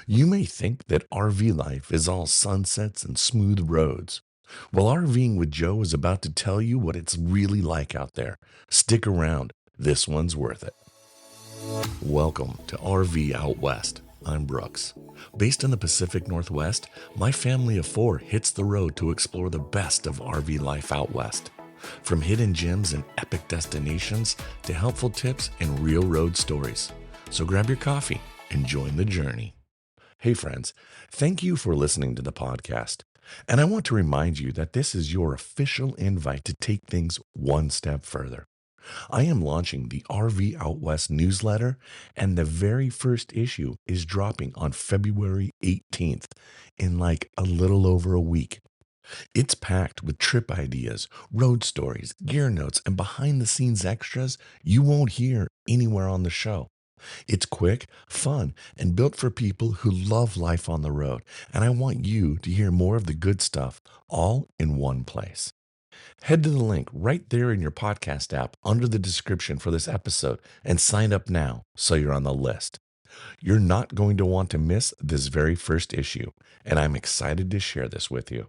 You may think that RV life is all sunsets and smooth roads. Well, RVing with Joe is about to tell you what it's really like out there. Stick around, this one's worth it. Welcome to RV Out West. I'm Brooks. Based in the Pacific Northwest, my family of four hits the road to explore the best of RV life out west. From hidden gems and epic destinations to helpful tips and real road stories. So grab your coffee and join the journey. Hey, friends, thank you for listening to the podcast. And I want to remind you that this is your official invite to take things one step further. I am launching the RV Out West newsletter, and the very first issue is dropping on February 18th in like a little over a week. It's packed with trip ideas, road stories, gear notes, and behind the scenes extras you won't hear anywhere on the show. It's quick, fun, and built for people who love life on the road, and I want you to hear more of the good stuff all in one place. Head to the link right there in your podcast app under the description for this episode and sign up now so you're on the list. You're not going to want to miss this very first issue, and I'm excited to share this with you.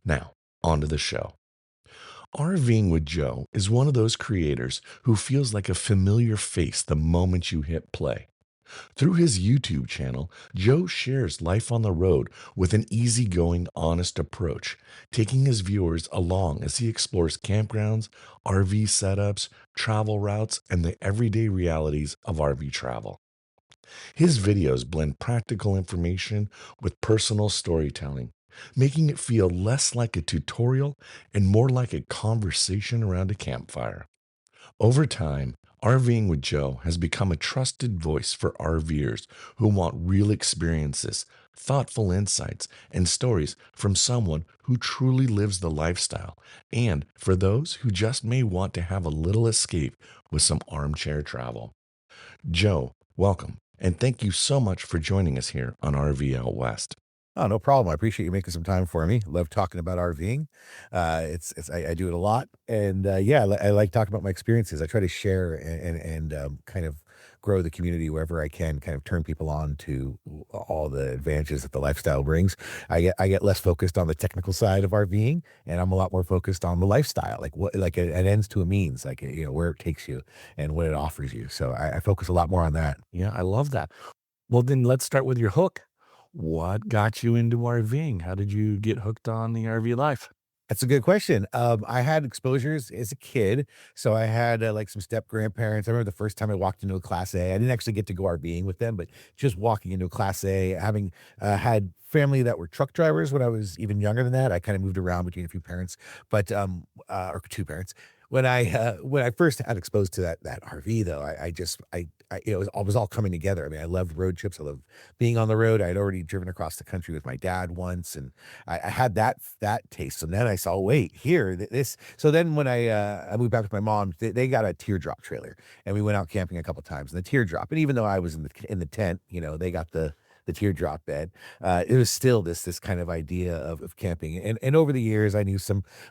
Now, on to the show. RVing with Joe is one of those creators who feels like a familiar face the moment you hit play. Through his YouTube channel, Joe shares life on the road with an easygoing, honest approach, taking his viewers along as he explores campgrounds, RV setups, travel routes, and the everyday realities of RV travel. His videos blend practical information with personal storytelling, making it feel less like a tutorial and more like a conversation around a campfire. Over time, RVing with Joe has become a trusted voice for RVers who want real experiences, thoughtful insights, and stories from someone who truly lives the lifestyle, and for those who just may want to have a little escape with some armchair travel. Joe, welcome, and thank you so much for joining us here on RV Out West. Oh, no problem. I appreciate you making some time for me. Love talking about RVing. I do it a lot, and yeah, I like talking about my experiences. I try to share and kind of grow the community wherever I can. Kind of turn people on to all the advantages that the lifestyle brings. I get less focused on the technical side of RVing, and I'm a lot more focused on the lifestyle, like what like an ends to a means, like where it takes you and what it offers you. So I focus a lot more on that. Yeah, I love that. Well, then let's start with your hook. What got you into RVing? How did you get hooked on the RV life? That's a good question. I had exposures as a kid. So I had like some step grandparents. I remember the first time I walked into a Class A. I didn't actually get to go RVing with them, but just walking into a Class A, having had family that were truck drivers when I was even younger than that. I kind of moved around between a few parents, but or two parents. When I first had exposed to that RV though, I just it was all coming together. I mean, I loved road trips. I loved being on the road. I had already driven across the country with my dad once, and I had that taste, and then I saw, wait, here, this. So then when I moved back with my mom, they got a teardrop trailer, and we went out camping a couple times in the teardrop. And even though I was in the tent, they got the teardrop bed. It was still this kind of idea of camping. And over the years,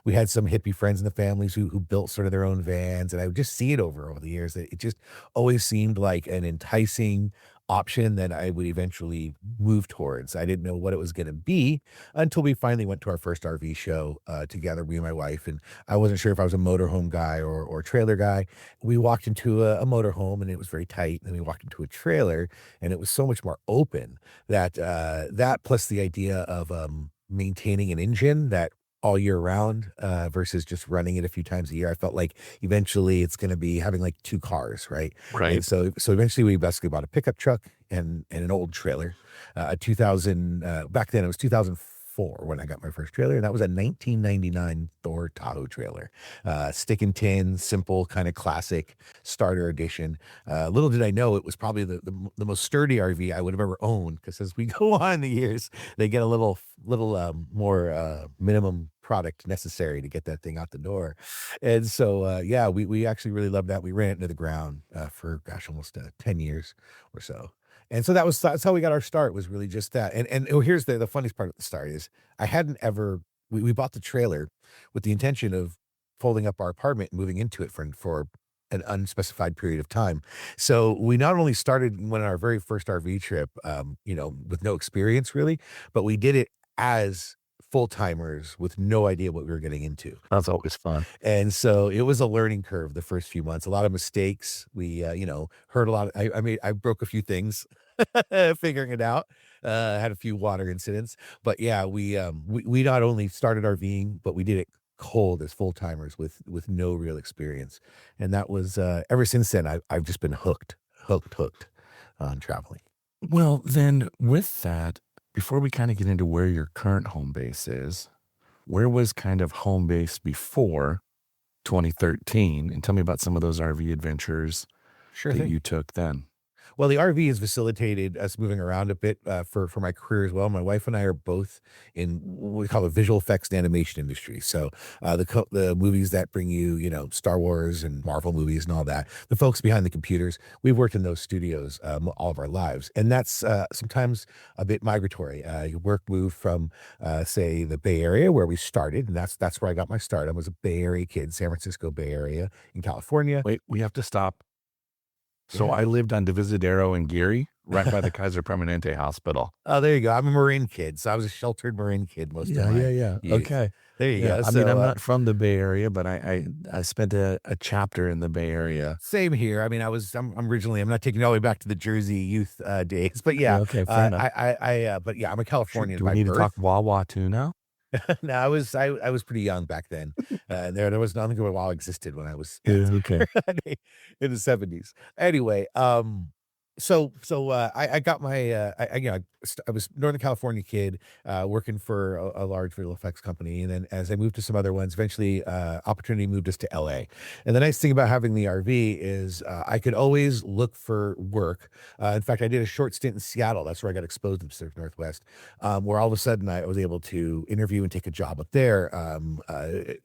we had some hippie friends in the families who built sort of their own vans, and I would just see it over the years that it just always seemed like an enticing option that I would eventually move towards. I didn't know what it was gonna be until we finally went to our first RV show, together, me and my wife, and I wasn't sure if I was a motorhome guy or trailer guy. We walked into a motorhome, and it was very tight, and then we walked into a trailer, and it was so much more open that, that plus the idea of, maintaining an engine that all year round, versus just running it a few times a year. I felt like eventually it's gonna be having, like, 2 cars, right? Right. And so eventually we basically bought a pickup truck and an old trailer, a 2000, back then it was 2004 when I got my first trailer, and that was a 1999 Thor Tahoe trailer. Stick and tin, simple, kinda classic starter edition. Little did I know it was probably the most sturdy RV I would have ever owned, because as we go on in the years, they get a little more, minimum product necessary to get that thing out the door. And so, yeah, we actually really loved that. We ran it into the ground, for gosh, almost, 10 years or so. And so that's how we got our start, was really just that. And oh, here's the funniest part of the story is I hadn't ever we bought the trailer with the intention of folding up our apartment and moving into it for an unspecified period of time. So we not only started when our very first RV trip, with no experience really, but we did it as full timers with no idea what we were getting into. That's always fun. And so it was a learning curve the first few months, a lot of mistakes. We, heard a lot. I broke a few things figuring it out. Had a few water incidents, but yeah, we not only started RVing, but we did it cold as full timers with no real experience. And that was ever since then, I've just been hooked on traveling. Well, then with that, before we kind of get into where your current home base is, where was kind of home base before 2013? And tell me about some of those RV adventures Sure that thing. you took then. Well, the RV has facilitated us moving around a bit, for my career as well. My wife and I are both in what we call the visual effects and animation industry. So, the movies that bring you, Star Wars and Marvel movies and all that, the folks behind the computers, we've worked in those studios, all of our lives, and that's, sometimes a bit migratory. Your work moved from, say, the Bay Area where we started, and that's where I got my start. I was a Bay Area kid, San Francisco Bay Area in California. Wait, we have to stop. So Yeah. I lived on Divisadero and Geary, right by the Kaiser Permanente Hospital. Oh, there you go. I'm a Marine kid, so I was a sheltered Marine kid most of Yeah, yeah, my yeah. youth. Okay. There you Yeah. go. I mean, So, I'm not from the Bay Area, but I spent a chapter in the Bay Area. same here. I mean, I'm not taking it all the way back to the Jersey youth, days, but Okay, yeah, okay, fair enough. but yeah, I'm a Shoot, Californian do we by need to talk birth. Wawa too now? No, I was pretty young back then. There was nothing going while existed when I was, Yeah, okay. in the '70s. Anyway, I got my, I was Northern California kid, working for a large visual effects company, and then as I moved to some other ones, eventually, opportunity moved us to LA. And the nice thing about having the RV is, I could always look for work. In fact, I did a short stint in Seattle. That's where I got exposed to the Pacific Northwest, where all of a sudden I was able to interview and take a job up there.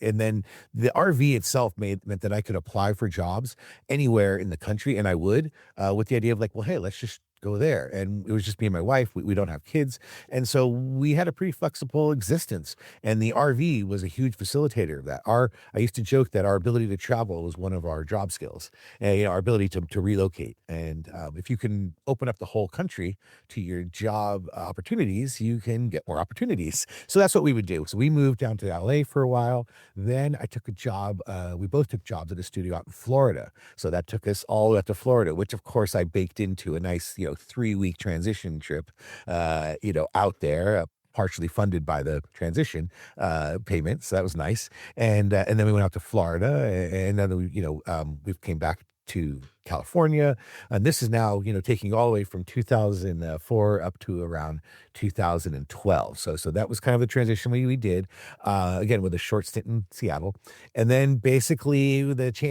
And then the RV itself meant that I could apply for jobs anywhere in the country, and I would, with the idea of like, well, hey, let's just go there. And it was just me and my wife. We don't have kids. And so we had a pretty flexible existence. And the RV was a huge facilitator of that. I used to joke that our ability to travel was one of our job skills, and our ability to relocate. And if you can open up the whole country to your job opportunities, you can get more opportunities. So that's what we would do. So we moved down to LA for a while. Then I took a job. We both took jobs at a studio out in Florida. So that took us all the way up to Florida, which of course I baked into a nice, 3-week transition trip, out there, partially funded by the transition payment. So that was nice. And then we went out to Florida, and then we came back to California, and this is now taking all the way from 2004 up to around 2012. So that was kind of the transition we did, again with a short stint in Seattle. And then basically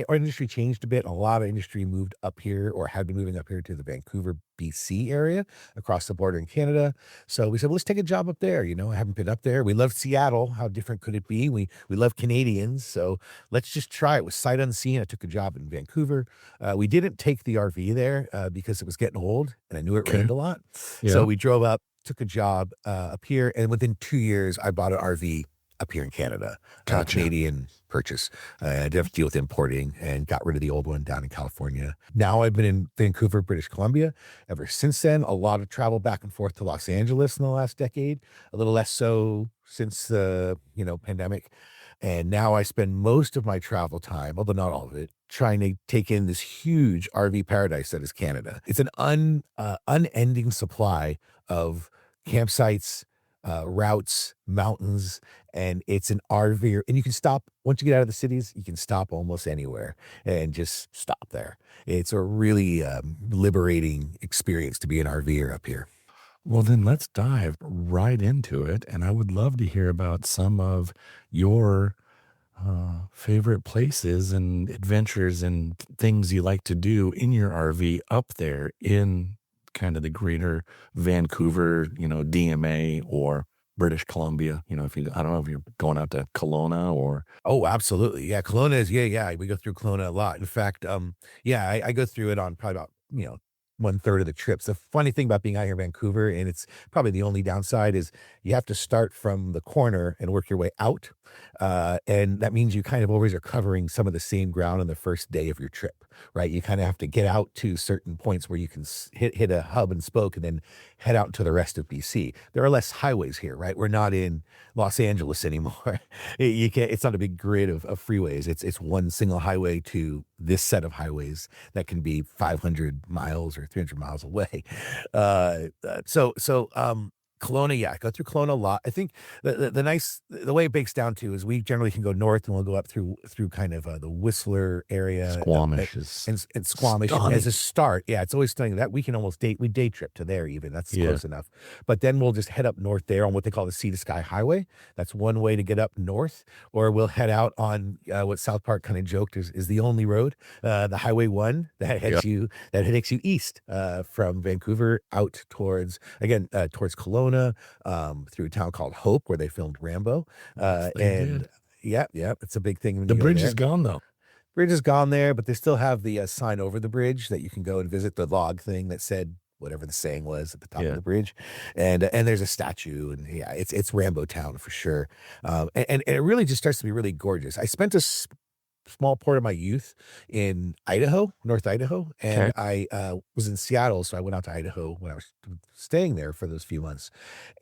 our industry changed a bit. A lot of industry moved up here, or had been moving up here to the Vancouver, BC area across the border in Canada. So we said, well, let's take a job up there. I haven't been up there. We love Seattle. How different could it be? We love Canadians. So let's just try it with sight unseen. I took a job in Vancouver. We didn't take the RV there, because it was getting old and I knew it Okay. rained a lot. So Yeah. we drove up, took a job up here, and within 2 years, I bought an RV up here in Canada, Gotcha. Canadian purchase. I didn't have to deal with importing, and got rid of the old one down in California. Now I've been in Vancouver, British Columbia ever since then. A lot of travel back and forth to Los Angeles in the last decade, a little less so since the pandemic. And now I spend most of my travel time, although not all of it, trying to take in this huge RV paradise that is Canada. It's an unending supply of campsites, routes, mountains, and it's an RV. And you can stop once you get out of the cities. You can stop almost anywhere and just stop there. It's a really liberating experience to be an RVer up here. Well, then let's dive right into it. And I would love to hear about some of your favorite places and adventures and things you like to do in your RV up there in kind of the greater Vancouver, DMA or British Columbia. If you, I don't know if you're going out to Kelowna or, Oh, absolutely. Yeah, Kelowna is, yeah, we go through Kelowna a lot. In fact, yeah, I go through it on probably about, 1/3 of the trips. The funny thing about being out here in Vancouver, and it's probably the only downside, is you have to start from the corner and work your way out. And that means you kind of always are covering some of the same ground on the first day of your trip, right? You kind of have to get out to certain points where you can hit a hub and spoke and then head out to the rest of BC. There are less highways here, right? We're not in Los Angeles anymore. You can't, it's not a big grid of freeways. It's one single highway to this set of highways that can be 500 miles or 300 miles away. Kelowna, yeah, I go through Kelowna a lot. I think the way it breaks down to is we generally can go north and we'll go up through kind of the Whistler area, Squamish is and Squamish as stunning. a start. Yeah, it's always stunning. That we can almost day trip to there even. That's Yeah. close enough. But then we'll just head up north there on what they call the Sea to Sky Highway. That's one way to get up north, or we'll head out on what South Park kind of joked is the only road, the Highway 1 that Yep. takes you east from Vancouver out towards Kelowna, through a town called Hope where they filmed Rambo. Yes, they And did. yeah, it's a big thing when The you go bridge there. is gone though. Bridge is gone there, but they still have the sign over the bridge that you can go and visit the log thing that said whatever the saying was at the top of Yeah. the bridge, and there's a statue, and yeah, it's Rambo Town for sure, and it really just starts to be really gorgeous. I spent a small part of my youth in Idaho, North Idaho, Okay. and I was in Seattle, so I went out to Idaho when I was staying there for those few months,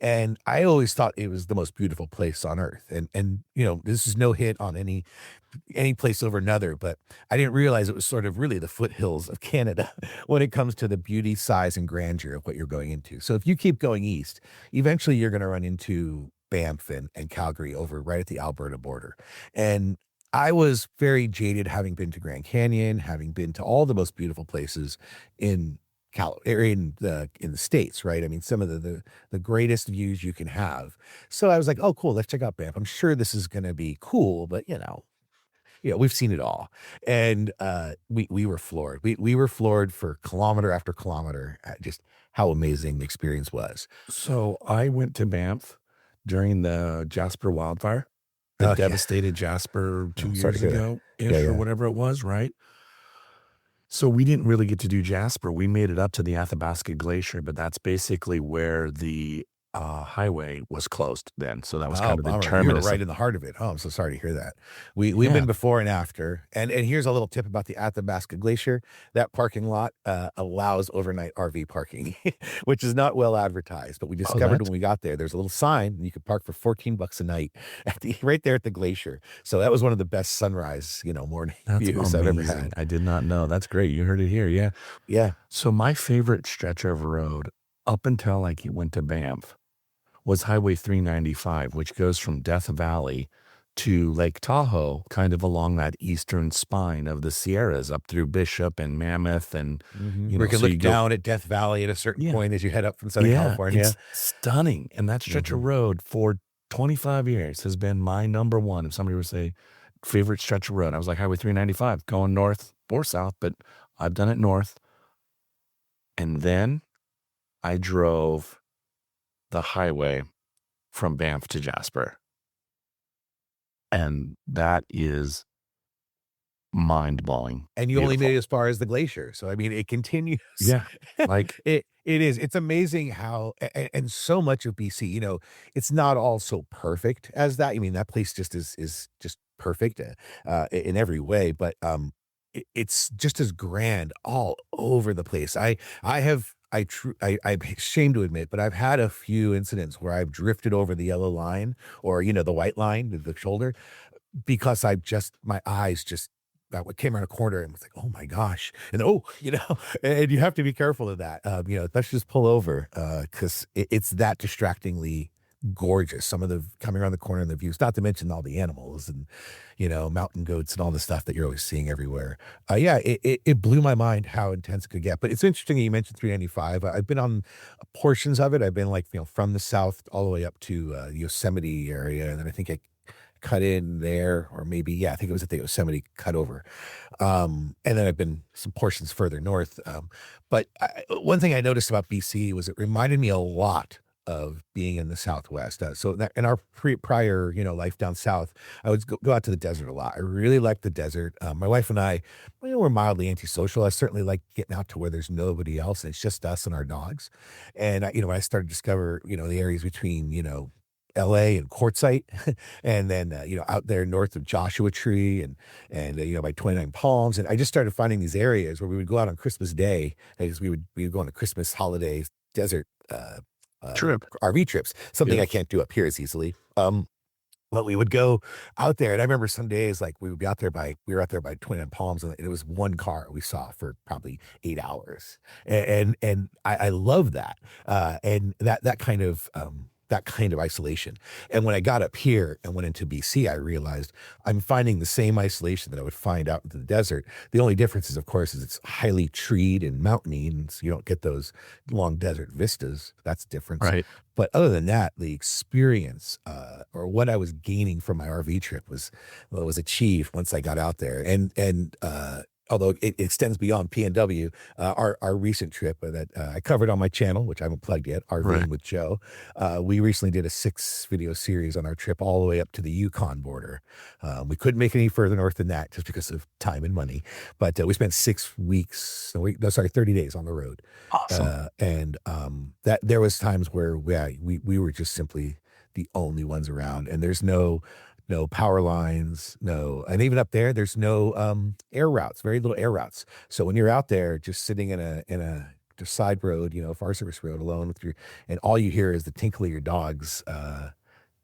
and I always thought it was the most beautiful place on earth. And this is no hit on any place over another, but I didn't realize it was sort of really the foothills of Canada when it comes to the beauty, size, and grandeur of what you're going into. So if you keep going east, eventually you're going to run into Banff and Calgary over right at the Alberta border. And I was very jaded having been to Grand Canyon, having been to all the most beautiful places in in the States, right? I mean, some of the greatest views you can have. So I was like, oh, cool, let's check out Banff. I'm sure this is going to be cool, but we've seen it all. And we were floored. We were floored for kilometer after kilometer at just how amazing the experience was. So I went to Banff during the Jasper wildfire that Oh, yeah. devastated Jasper 2 Oh, sorry years to hear that. ago-ish Yeah, or yeah. whatever it was, right? So we didn't really get to do Jasper. We made it up to the Athabasca Glacier, but that's basically where the highway was closed then. So that was Oh, kind of the bummer. You were terminus right of in the heart of it. Oh, I'm so sorry to hear that. We've yeah. been before and after. And here's a little tip about the Athabasca Glacier. That parking lot allows overnight RV parking, which is not well advertised. But we Oh, discovered when we got there's a little sign and you could park for 14 bucks a night right there at the glacier. So that was one of the best sunrise, morning that's views I've ever amazing. had. I did not know. That's great. You heard it here. Yeah. Yeah. So my favorite stretch of road up until like you went to Banff was Highway 395, which goes from Death Valley to Lake Tahoe, kind of along that eastern spine of the Sierras up through Bishop and Mammoth. And, We can so look you go, down at Death Valley at a certain yeah, point as you head up from Southern yeah, California. it's stunning. And that stretch of road for 25 years has been my number one. If somebody would say favorite stretch of road, I was like Highway 395 going north or south, but I've done it north. And then I drove the highway from Banff to Jasper. And that is mind-blowing. And you only Beautiful. made it as far as the glacier. So, I mean, it continues. Yeah. Like It is. It's amazing how and so much of BC, it's not all so perfect as that. I mean, that place just is just perfect in every way, but it's just as grand all over the place. I'm ashamed to admit, but I've had a few incidents where I've drifted over the yellow line or the white line, the shoulder, because my eyes just came around a corner and was like, oh my gosh. And and you have to be careful of that. Let's just pull over because it's that distractingly gorgeous. Some of the coming around the corner and the views, not to mention all the animals and, mountain goats and all the stuff that you're always seeing everywhere. Yeah, it blew my mind how intense it could get. But it's interesting that you mentioned 395. I've been on portions of it. I've been like, from the south all the way up to Yosemite area. And then I think I cut in there, or maybe, yeah, I think it was at the Yosemite cutover. And then I've been some portions further north. But one thing I noticed about BC was it reminded me a lot of being in the Southwest. So that in our prior, life down south, I would go out to the desert a lot. I really liked the desert. My wife and I, we're mildly antisocial. I certainly like getting out to where there's nobody else. And it's just us and our dogs. And when I started to discover, the areas between, LA and Quartzsite, and then out there north of Joshua Tree and by 29 Palms, and I just started finding these areas where we would go out on Christmas Day, because we would go on a Christmas holiday desert Trip. RV trips, something Yeah. I can't do up here as easily. But we would go out there, and I remember some days like we were out there by 29 Palms, and it was one car we saw for probably 8 hours, and I love that, and that kind of isolation. And when I got up here and went into BC, I realized I'm finding the same isolation that I would find out in the desert. The only difference is, of course, is it's highly treed and mountainy, and so you don't get those long desert vistas. That's the difference. Right. But other than that, the experience, or what I was gaining from my RV trip was achieved once I got out there. And although it extends beyond PNW, our recent trip that I covered on my channel, which I haven't plugged yet, RVing Right. with Joe, we recently did a 6 video series on our trip all the way up to the Yukon border. We couldn't make it any further north than that just because of time and money, but we spent 6 weeks, no, sorry, 30 days on the road. Awesome. And that there was times where we were just simply the only ones around, and there's no power lines, no, and even up there's no air routes, very little air routes. So when you're out there just sitting in a side road, Forest Service road alone and all you hear is the tinkle of your dog's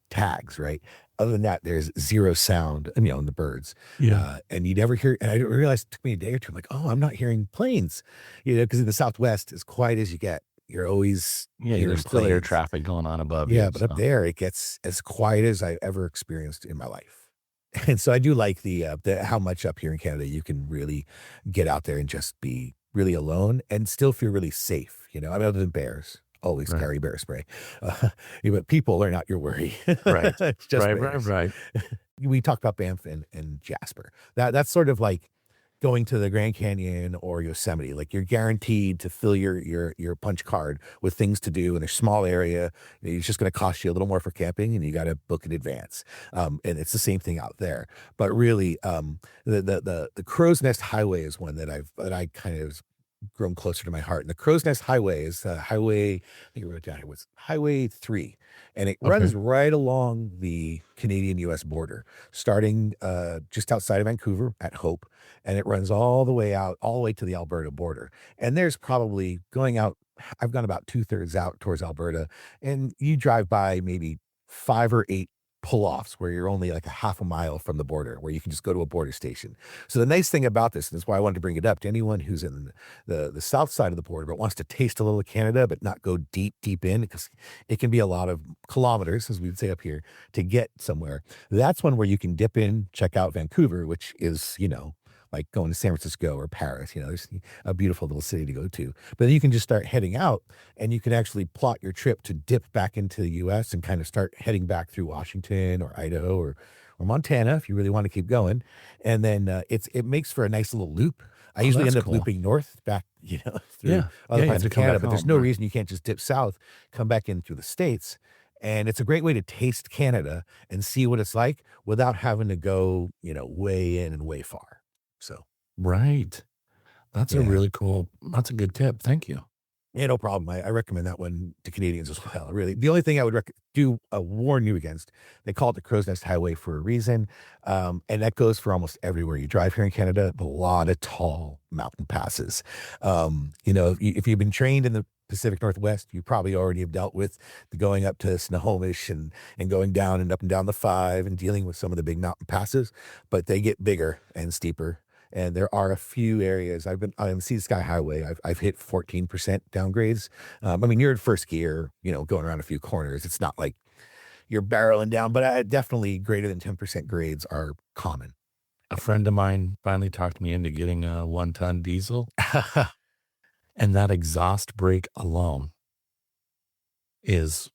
tags, right? Other than that, there's zero sound, and the birds. Yeah. And you never hear, and I didn't realize it took me a day or two. I'm like, oh, I'm not hearing planes, because in the Southwest, as quiet as you get, you're always Yeah. hearing There's still air planes. traffic going on above Yeah, you. but up So. there, it gets as quiet as I ever experienced in my life. And so I do like the how much up here in Canada you can really get out there and just be really alone and still feel really safe. Other than bears, always Right. carry bear spray. But people are not your worry. Right. It's just Right. bears. Right. We talked about Banff and Jasper. That's sort of like going to the Grand Canyon or Yosemite. Like, you're guaranteed to fill your punch card with things to do in a small area. It's just going to cost you a little more for camping, and you got to book in advance. And it's the same thing out there. But really, the Crow's Nest Highway is one that I kind of grown closer to my heart. And the Crow's Nest Highway is highway, I think I wrote it down, it was Highway 3. And it Okay. runs right along the Canadian-US border, starting just outside of Vancouver at Hope. And it runs all the way to the Alberta border. And there's probably going out, I've gone about 2/3 out towards Alberta, and you drive by maybe 5 or 8 pull-offs where you're only like a half a mile from the border, where you can just go to a border station. So the nice thing about this, and that's why I wanted to bring it up to anyone who's in the south side of the border but wants to taste a little of Canada but not go deep in, because it can be a lot of kilometers, as we would say up here, to get somewhere. That's one where you can dip in, check out Vancouver, which is, like going to San Francisco or Paris. There's a beautiful little city to go to. But then you can just start heading out, and you can actually plot your trip to dip back into the US and kind of start heading back through Washington or Idaho or Montana if you really want to keep going. And then it makes for a nice little loop. I usually that's end up cool. looping north back, through Yeah. other Yeah, you parts have of to come Canada, back but there's home, no right. reason you can't just dip south, come back in through the States. And it's a great way to taste Canada and see what it's like without having to go, way in and way far. So, Right. That's a yeah. really cool. That's a good tip. Thank you. Yeah, no problem. I recommend that one to Canadians as well. Really, the only thing I would warn you against, they call it the Crow's Nest Highway for a reason, and that goes for almost everywhere you drive here in Canada. A lot of tall mountain passes. If you've been trained in the Pacific Northwest, you probably already have dealt with the going up to Snohomish and going down and up and down the 5 and dealing with some of the big mountain passes, but they get bigger and steeper. And there are a few areas I've been on the Sea to Sky Highway. I've hit 14% downgrades. You're in first gear, going around a few corners. It's not like you're barreling down, but definitely greater than 10% grades are common. A friend of mine finally talked me into getting a 1-ton diesel, and that exhaust brake alone is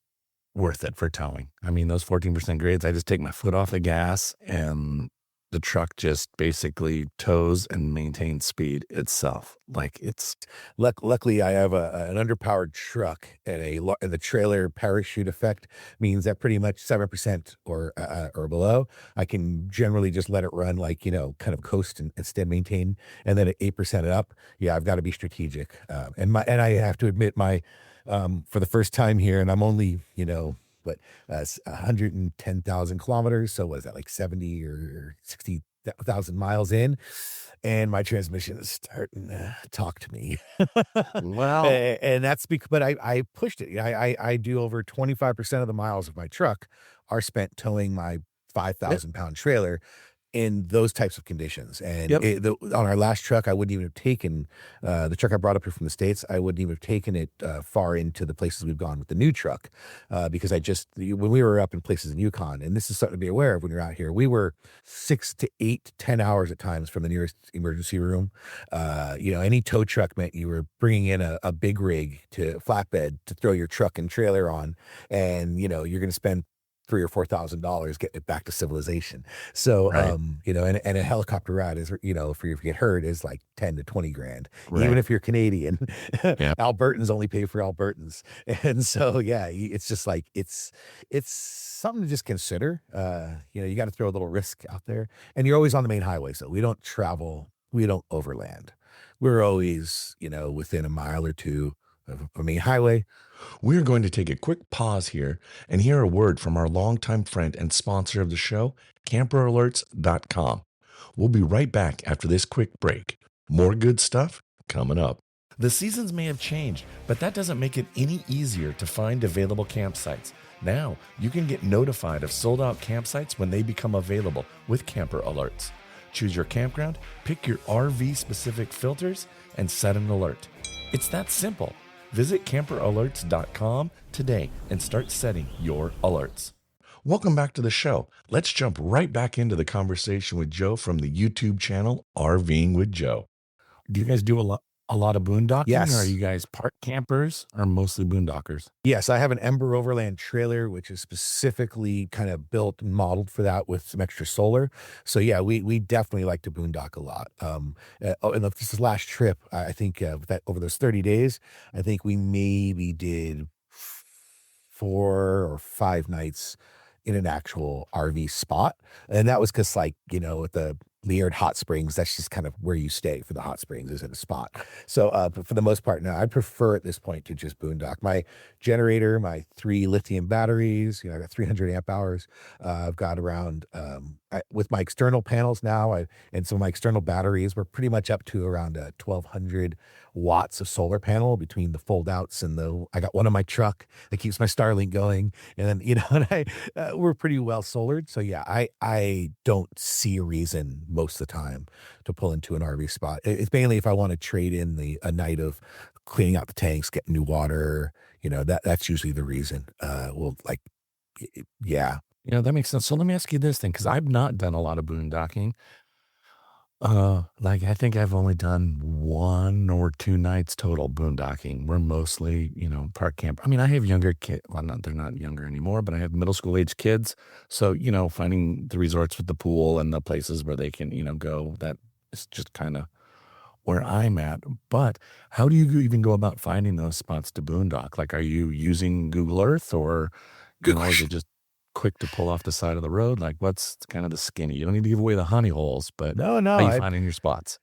worth it for towing. Those 14% grades, I just take my foot off the gas and the truck just basically tows and maintains speed itself. Like, it's Luckily, I have an underpowered truck, and the trailer parachute effect means that pretty much 7% or below, I can generally just let it run, like, kind of coast and instead maintain. And then at 8% and up, yeah, I've got to be strategic. And I have to admit, my for the first time here, and I'm only but 110,000 kilometers. So what is that, like 70 or 60,000 miles in? And my transmission is starting to talk to me. Well, And that's because, but I pushed it. I do over 25% of the miles of my truck are spent towing my yep, 5,000 pound trailer in those types of conditions. And yep. on our last truck, I wouldn't even have taken the truck I brought up here from the States. I wouldn't even have taken it far into the places we've gone with the new truck because when we were up in places in Yukon, and this is something to be aware of when you're out here, we were 6 to 8 to 10 hours at times from the nearest emergency room. Any tow truck meant you were bringing in a big rig to flatbed to throw your truck and trailer on, and you're going to spend $3,000 or $4,000 getting it back to civilization. So, Right, and a helicopter ride is, for you to get hurt is like 10 to 20 grand, even right. if you're Canadian. Yeah. Albertans only pay for Albertans. And so, yeah, it's just like, it's something to just consider. You got to throw a little risk out there, and you're always on the main highway. So we don't overland. We're always, within a mile or two of a main highway. We're going to take a quick pause here and hear a word from our longtime friend and sponsor of the show, camperalerts.com. We'll be right back after this quick break. More good stuff coming up. The seasons may have changed, but that doesn't make it any easier to find available campsites. Now, you can get notified of sold out campsites when they become available with Camper Alerts. Choose your campground, pick your RV specific filters, and set an alert. It's that simple. Visit camperalerts.com today and start setting your alerts. Welcome back to the show. Let's jump right back into the conversation with Joe from the YouTube channel RVing with Joe. Do you guys do a lot of boondocking, or are Yes. you guys park campers or mostly boondockers? Yes, I have an Ember Overland trailer, which is specifically kind of built and modeled for that with some extra solar. So yeah, we definitely like to boondock a lot. And this last trip, I think that over those 30 days, I think we maybe did 4 or 5 nights in an actual RV spot, and that was because, like, at the Liard Hot Springs, that's just kind of where you stay for the hot springs, is in a spot. So, but for the most part, now I'd prefer at this point to just boondock. My generator, my 3 lithium batteries, I got 300 amp hours. I've got around with my external panels now, and some of my external batteries, we're pretty much up to around 1,200 watts of solar panel between the fold outs and I got one on my truck that keeps my Starlink going, and then and we're pretty well solared. So yeah, I don't see a reason most of the time to pull into an RV spot. It's mainly if I want to trade in a night of cleaning out the tanks, getting new water. That's usually the reason. Well, like, yeah. That makes sense. So let me ask you this thing, because I've not done a lot of boondocking. Like, I think I've only done 1 or 2 nights total boondocking. We're mostly, park camp. I mean, I have younger kids. Well, they're not younger anymore, but I have middle school age kids. So, finding the resorts with the pool and the places where they can, go, that is just kind of where I'm at. But how do you even go about finding those spots to boondock? Like, are you using Google Earth, or, Good is it question. just quick to pull off the side of the road? Like, what's kind of the skinny? You don't need to give away the honey holes, but No, how no, you I finding your spots?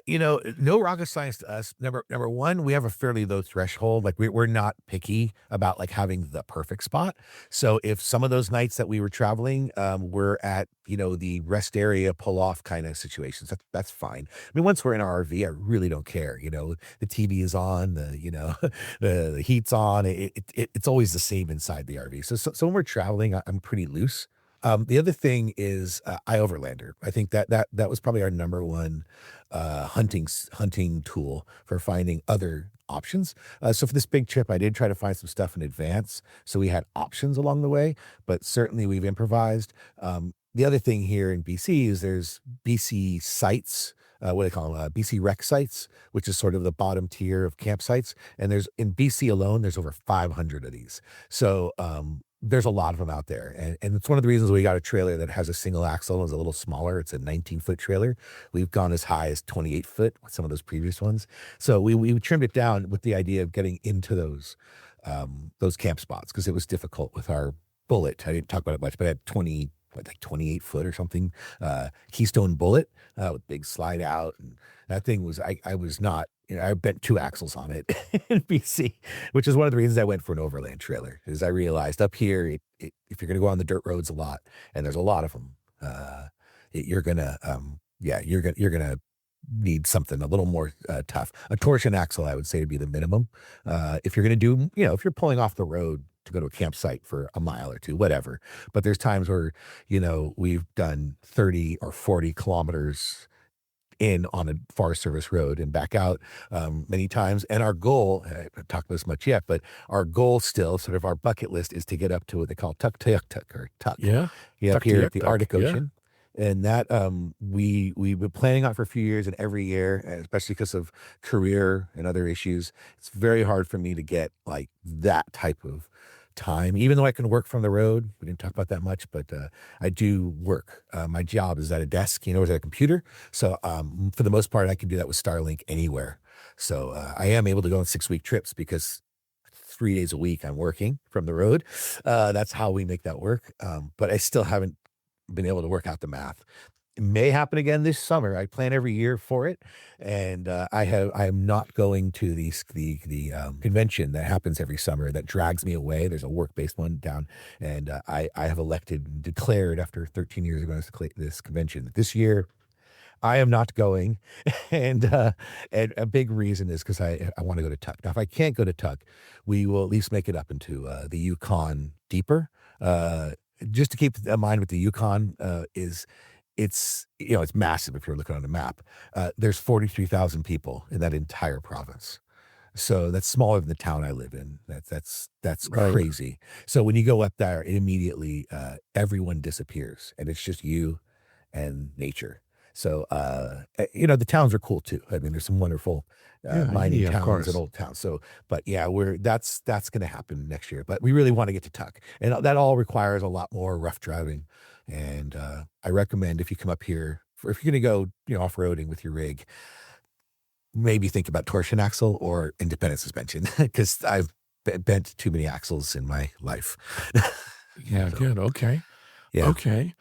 no rocket science to us. Number one, we have a fairly low threshold. Like, we're not picky about like having the perfect spot. So if some of those nights that we were traveling, we're at the rest area pull off kind of situations, that's fine. I mean, once we're in our RV, I really don't care. The TV is on, the heat's on. It's always the same inside the RV. So when we're traveling, I'm pretty loose. The other thing is iOverlander. I think that was probably our number one hunting tool for finding other options. So for this big trip, I did try to find some stuff in advance, so we had options along the way. But certainly we've improvised. The other thing here in BC is there's BC sites. What do they call them? BC rec sites, which is sort of the bottom tier of campsites. And there's in BC alone, there's over 500 of these. So there's a lot of them out there. And it's one of the reasons we got a trailer that has a single axle and is a little smaller. It's a 19-foot trailer. We've gone as high as 28 foot with some of those previous ones. So we trimmed it down with the idea of getting into those camp spots, because it was difficult with our Bullet. I didn't talk about it much, but I had 28 foot or something, Keystone Bullet with big slide out. And that thing was, I was not I bent 2 axles on it in BC, which is one of the reasons I went for an overland trailer, is I realized up here, if you're gonna go on the dirt roads a lot, and there's a lot of them, you're gonna, yeah, you're gonna need something a little more, tough. A torsion axle, I would say, would be the minimum. If you're gonna do, if you're pulling off the road to go to a campsite for a mile or 2, whatever. But there's times where, we've done 30 or 40 kilometers in on a Forest Service road and back out many times. And our goal, I haven't talked about this much yet, but our goal still, sort of our bucket list, is to get up to what they call Tuk or Tuk. Yeah. Yeah, up here at the Tuk. Arctic Yeah. Ocean. And that we've been planning on for a few years, and every year, and especially because of career and other issues, it's very hard for me to get like that type of time, even though I can work from the road. We didn't talk about that much, but I do work. My job is at a desk, or at a computer. So for the most part, I can do that with Starlink anywhere. So I am able to go on 6-week trips because 3 days a week I'm working from the road. That's how we make that work. But I still haven't been able to work out the math. It may happen again this summer. I plan every year for it, and I am not going to the convention that happens every summer that drags me away. There's a work-based one down, and I have elected and declared after 13 years ago this convention that this year I am not going, and a big reason is because I want to go to Tuck. Now, if I can't go to Tuck, we will at least make it up into the Yukon deeper. Just to keep in mind with the Yukon, it's massive if you're looking on a map. There's 43,000 people in that entire province. So that's smaller than the town I live in. That's Right. crazy. So when you go up there, it immediately everyone disappears, and it's just you and nature. So the towns are cool too. I mean, there's some wonderful mining Yeah, of towns and course. old towns. So, but yeah, that's going to happen next year. But we really want to get to Tuck, and that all requires a lot more rough driving. And I recommend, if you come up here, if you're going to go, off roading with your rig, maybe think about torsion axle or independent suspension, because I've bent too many axles in my life. Yeah, So, good. Okay. yeah. Okay.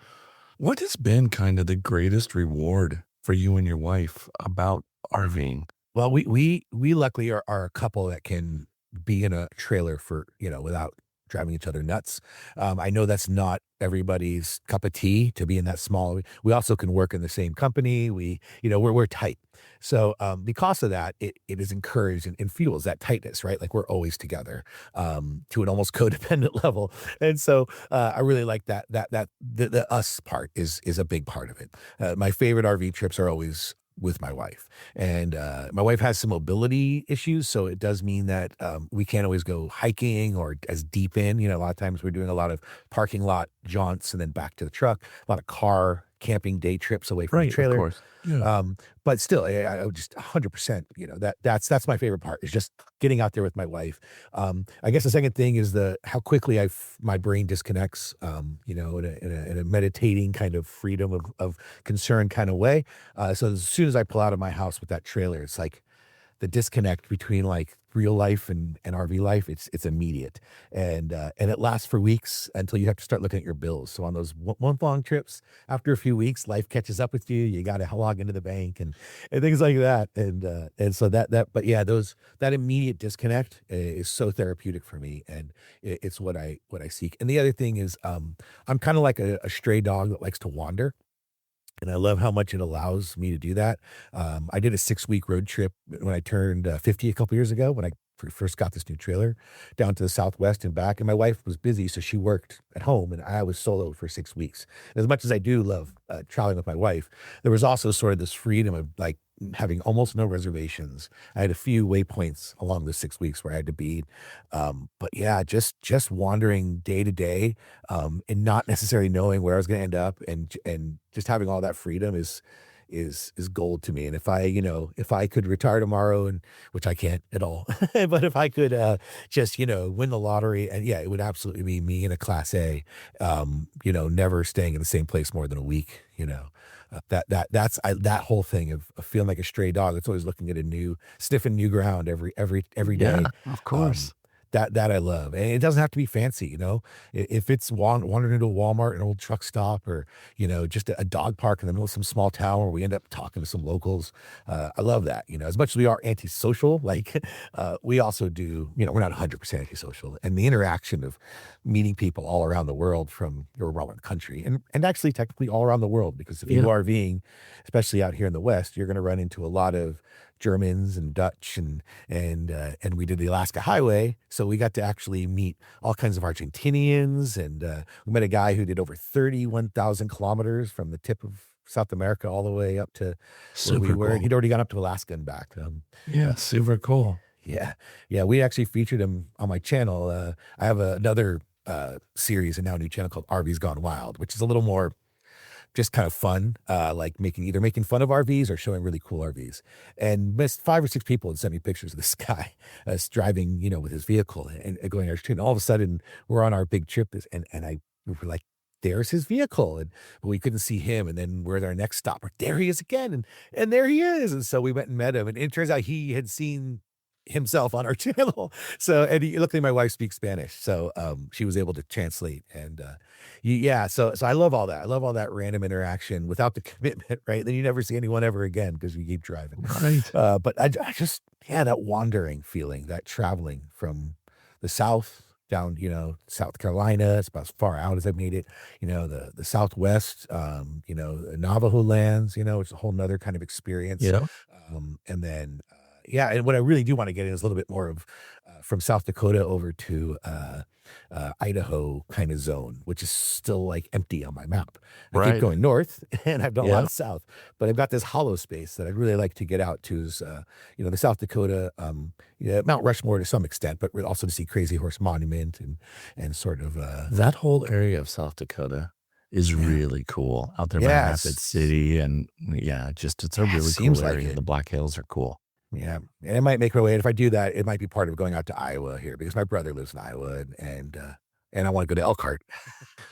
What has been kind of the greatest reward for you and your wife about RVing? Well, we luckily are a couple that can be in a trailer for, without driving each other nuts. I know that's not everybody's cup of tea to be in that small. We also can work in the same company. We're tight. So because of that, it is encouraged and fuels that tightness, right? Like we're always together to an almost codependent level. And so I really like the us part is a big part of it. My favorite RV trips are always with my wife, and my wife has some mobility issues, so it does mean that we can't always go hiking or as deep in. A lot of times we're doing a lot of parking lot jaunts and then back to the truck, a lot of car camping day trips away from the Right, of trailer. course. Yeah. But still, I would just 100%, that's my favorite part, is just getting out there with my wife. I guess the second thing is how quickly my brain disconnects, in a meditating kind of freedom of concern kind of way. So as soon as I pull out of my house with that trailer, it's like the disconnect between like real life and RV life, it's immediate. And it lasts for weeks until you have to start looking at your bills. So on those month-long trips, after a few weeks, life catches up with you. You got to log into the bank and things like that. And so but yeah, that immediate disconnect is so therapeutic for me. And it's what I seek. And the other thing is, I'm kind of like a stray dog that likes to wander. And I love how much it allows me to do that. I did a 6-week road trip when I turned 50 a couple years ago, when I first got this new trailer, down to the Southwest and back. And my wife was busy, so she worked at home, and I was solo for 6 weeks. As much as I do love traveling with my wife, there was also sort of this freedom of like having almost no reservations. I had a few waypoints along the 6 weeks where I had to be. But yeah, just wandering day to day, and not necessarily knowing where I was going to end up, and just having all that freedom is gold to me. And if I could retire tomorrow, and which I can't at all, but if I could just win the lottery, and yeah, it would absolutely be me in a Class A, never staying in the same place more than a week. That whole thing of feeling like a stray dog that's always looking at sniffing new ground every day. Yeah, of course. That I love, and it doesn't have to be fancy, you know? If it's wandering into a Walmart, an old truck stop, or, you know, just a dog park in the middle of some small town where we end up talking to some locals, I love that, you know? As much as we are antisocial, like, we also do, you know, we're not 100% antisocial, and the interaction of meeting people all around the world from or around the country, and actually technically all around the world, because if you Yeah. go RVing, especially out here in the West, you're gonna run into a lot of Germans and Dutch, and we did the Alaska Highway, so we got to actually meet all kinds of Argentinians, and we met a guy who did over 31,000 kilometers from the tip of South America all the way up to where we Super were, and cool. he'd already gone up to Alaska and back. Yeah, super cool. Yeah, yeah, we actually featured him on my channel. I have another series and now a new channel called RV's Gone Wild, which is a little more just kind of fun, like making fun of RVs or showing really cool RVs. And missed 5 or 6 people had sent me pictures of this guy driving, you know, with his vehicle and going our street. And all of a sudden, we're on our big trip, and we were like, "There's his vehicle," but we couldn't see him. And then we're at our next stop. There he is again, and there he is. And so we went and met him, and it turns out he had seen himself on our channel. So, and luckily my wife speaks Spanish, so she was able to translate. And yeah, so I love all that. I love all that random interaction without the commitment, right? Then you never see anyone ever again because you keep driving. Right. But I just, yeah, that wandering feeling, that traveling from the South down, you know, South Carolina, it's about as far out as I've made it, you know, the Southwest, you know, the Navajo lands, you know, it's a whole nother kind of experience. Yeah. And then, yeah, and what I really do want to get in is a little bit more of from South Dakota over to Idaho kind of zone, which is still like empty on my map. I keep Right. going north, and I've done a lot Yeah. of south, but I've got this hollow space that I'd really like to get out to. Is you know, the South Dakota, yeah, Mount Rushmore to some extent, but also to see Crazy Horse Monument and sort of That whole area of South Dakota is yeah, really cool out there by Rapid yes, City. And yeah, just it's a yeah, really seems cool like area. it. The Black Hills are cool. Yeah, and it might make my way, and if I do that, it might be part of going out to Iowa here because my brother lives in Iowa, and I wanna go to Elkhart.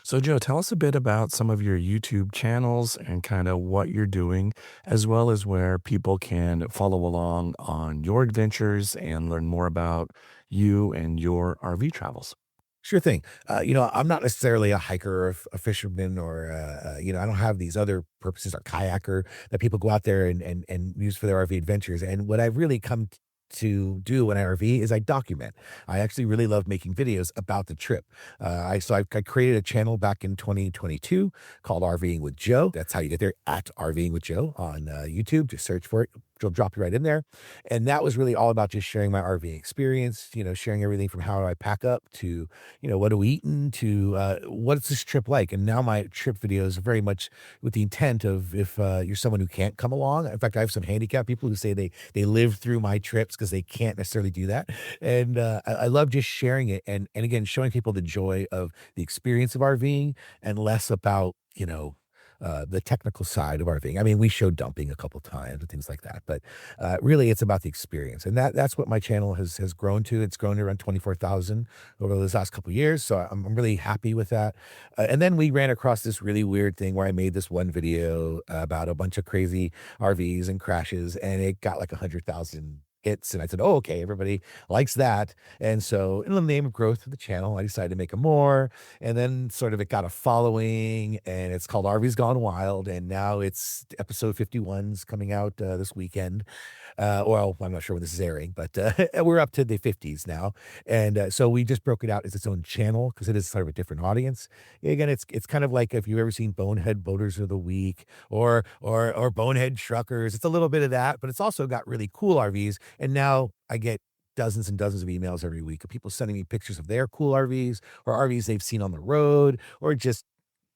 So, Joe, tell us a bit about some of your YouTube channels and kind of what you're doing, as well as where people can follow along on your adventures and learn more about you and your RV travels. Sure thing. You know, I'm not necessarily a hiker or a fisherman or, you know, I don't have these other purposes or kayaker that people go out there and use for their RV adventures. And what I've really come to do when I RV is I document. I actually really love making videos about the trip. I created a channel back in 2022 called RVing with Joe. That's how you get there, at RVing with Joe on YouTube. Just search for it. It'll drop you right in there. And that was really all about just sharing my RV experience, you know, sharing everything from how I pack up to, you know, what are we eating to what's this trip like. And now my trip videos are very much with the intent of if you're someone who can't come along. In fact, I have some handicapped people who say they live through my trips because they can't necessarily do that. And I love just sharing it and again, showing people the joy of the experience of RVing and less about, you know, the technical side of RVing. I mean, we showed dumping a couple times and things like that, but really, it's about the experience, and that's what my channel has grown to. It's grown to around 24,000 over those last couple years, so I'm really happy with that. And then we ran across this really weird thing where I made this one video about a bunch of crazy RVs and crashes, and it got like 100,000 hits, and I said, "Oh, okay, everybody likes that." And so, in the name of growth of the channel, I decided to make a more, and then sort of it got a following, and it's called RV's Gone Wild, and now it's episode 51's coming out this weekend. Well, I'm not sure when this is airing, but we're up to the 50s now, and so we just broke it out as its own channel because it is sort of a different audience. Again, it's kind of like if you've ever seen Bonehead Boaters of the Week or Bonehead Truckers. It's a little bit of that, but it's also got really cool RVs, and now I get dozens and dozens of emails every week of people sending me pictures of their cool RVs or RVs they've seen on the road or just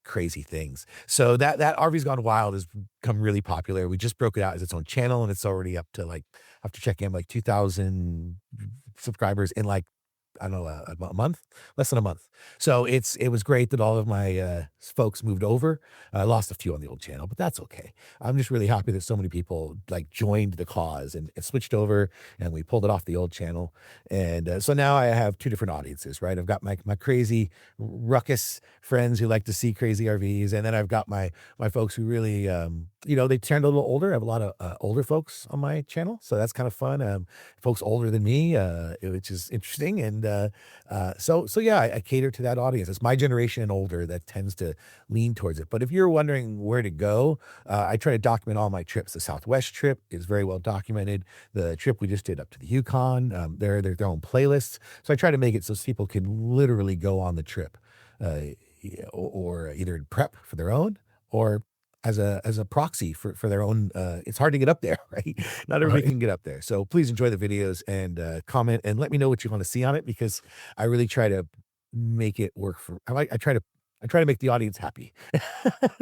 crazy things. So that RV's Gone Wild has become really popular. We just broke it out as its own channel, and it's already up to like, I have to check in, like 2,000 subscribers in like, I don't know, a month, less than a month. So it was great that all of my folks moved over. I lost a few on the old channel, but that's okay. I'm just really happy that so many people like joined the cause and switched over, and we pulled it off the old channel. And so now I have two different audiences, right? I've got my crazy ruckus friends who like to see crazy RVs, and then I've got my folks who really, you know, they turned a little older. I have a lot of older folks on my channel, so that's kind of fun. Folks older than me, which is interesting, and And so yeah, I cater to that audience. It's my generation and older that tends to lean towards it. But if you're wondering where to go, I try to document all my trips. The Southwest trip is very well documented. The trip we just did up to the Yukon, they're their own playlists. So I try to make it so people can literally go on the trip, yeah, or either prep for their own or as a proxy for their own. It's hard to get up there, right? Not everybody Right. can get up there. So please enjoy the videos and comment and let me know what you want to see on it, because I really try to make it work for. I try to make the audience happy.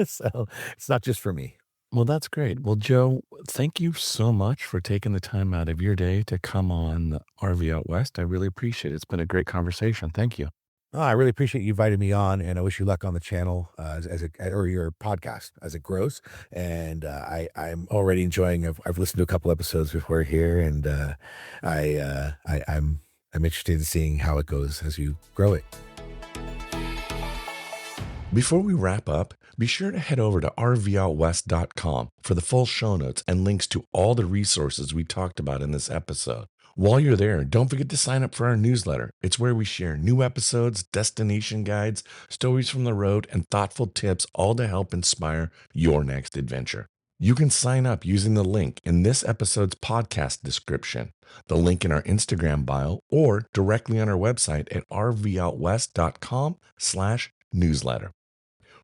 So it's not just for me. Well, that's great. Well, Joe, thank you so much for taking the time out of your day to come on the RV Out West. I really appreciate it. It's been a great conversation. Thank you. Oh, I really appreciate you inviting me on, and I wish you luck on the channel or your podcast as it grows. And I'm already enjoying. I've listened to a couple episodes before here, and I'm interested in seeing how it goes as you grow it. Before we wrap up, be sure to head over to rvoutwest.com for the full show notes and links to all the resources we talked about in this episode. While you're there, don't forget to sign up for our newsletter. It's where we share new episodes, destination guides, stories from the road, and thoughtful tips, all to help inspire your next adventure. You can sign up using the link in this episode's podcast description, the link in our Instagram bio, or directly on our website at rvoutwest.com/newsletter.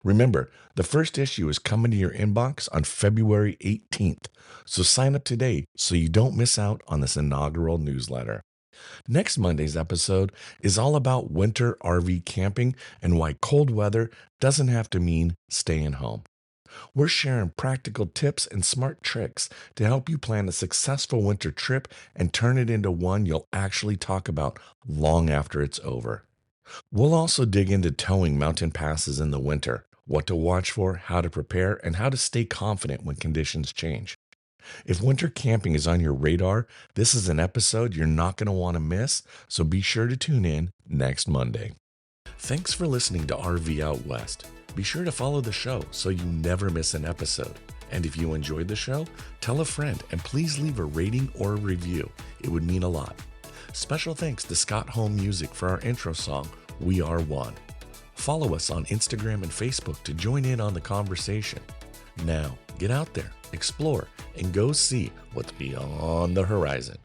Remember, the first issue is coming to your inbox on February 18th, so sign up today so you don't miss out on this inaugural newsletter. Next Monday's episode is all about winter RV camping and why cold weather doesn't have to mean staying home. We're sharing practical tips and smart tricks to help you plan a successful winter trip and turn it into one you'll actually talk about long after it's over. We'll also dig into towing mountain passes in the winter, what to watch for, how to prepare, and how to stay confident when conditions change. If winter camping is on your radar, this is an episode you're not going to want to miss, so be sure to tune in next Monday. Thanks for listening to RV Out West. Be sure to follow the show so you never miss an episode. And if you enjoyed the show, tell a friend and please leave a rating or a review. It would mean a lot. Special thanks to Scott Home Music for our intro song, We Are One. Follow us on Instagram and Facebook to join in on the conversation. Now, get out there, explore, and go see what's beyond the horizon.